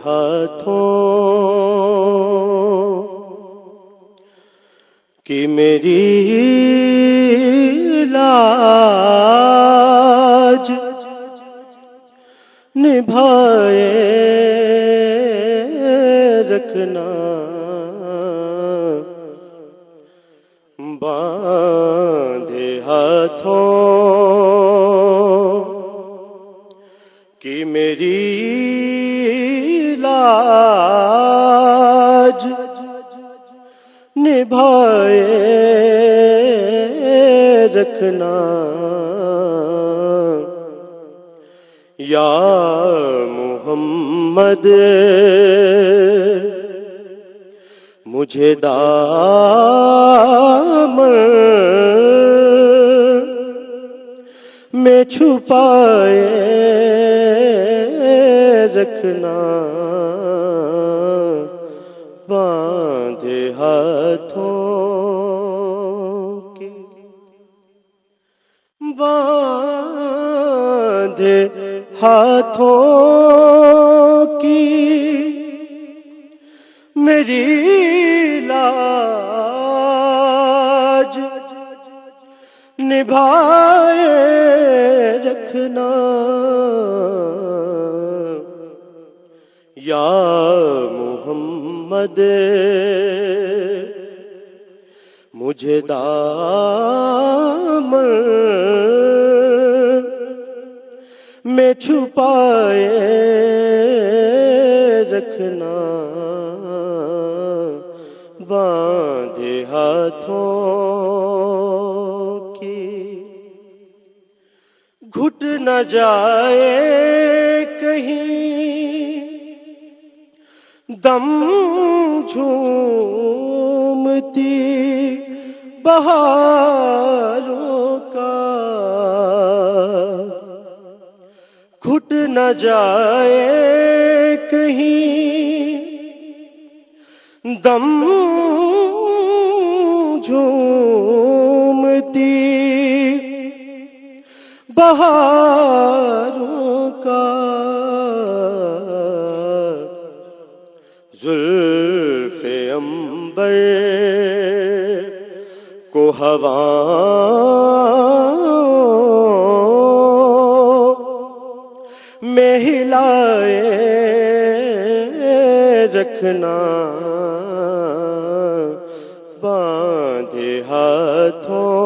हाथों की मेरी लाज निभाए रखना, बांधे हाथों की मेरी लाज निभाए रखना, या मोहम्मद मुझे दामन में छुपाए रखना, बांधे हाथों की, बांधे हाथों की मेरी लाज निभाए रखना, या मोहम्मद मुझे दामन में छुपाए रखना, बांधे हाथों की। घुट न जाए कहीं दम झूमती बहारों का, घुट न जाए कहीं दम झूमती बहारों का, जुल्फ़े अंबर को हवाओं में हिलाए रखना, बांधे हाथों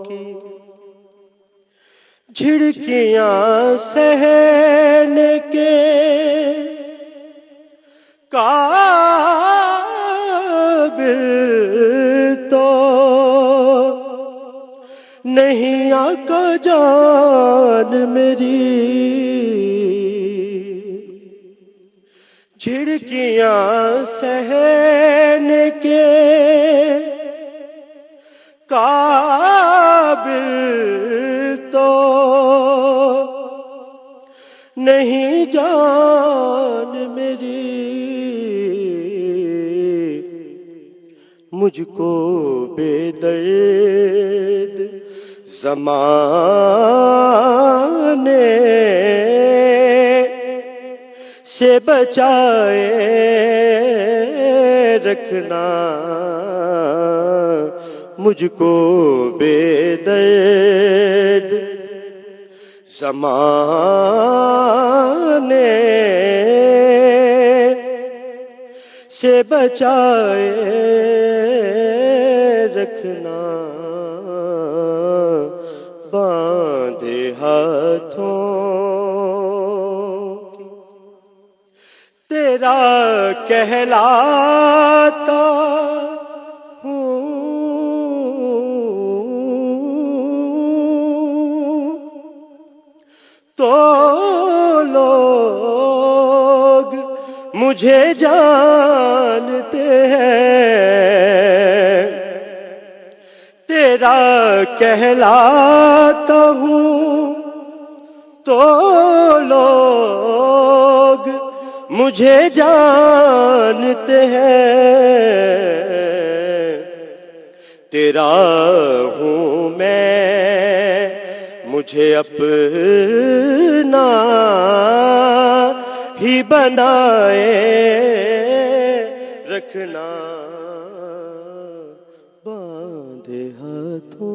की। झिड़कियां सहने के काबिल तो नहीं आका जान मेरी, झिड़कियां सहने के काबिल तो नहीं जान मेरी, मुझको बेदर्द ज़माने से बचाए रखना, मुझको बेदर्द ज़माने से बचाए रखना, बांधे हाथों की। तेरा कहलाता हूँ तो लोग मुझे जानते हैं, तेरा कहलाता हूँ तो लोग मुझे जानते हैं, तेरा हूँ मैं मुझे अपना ही बनाए रखना बांधे हाथों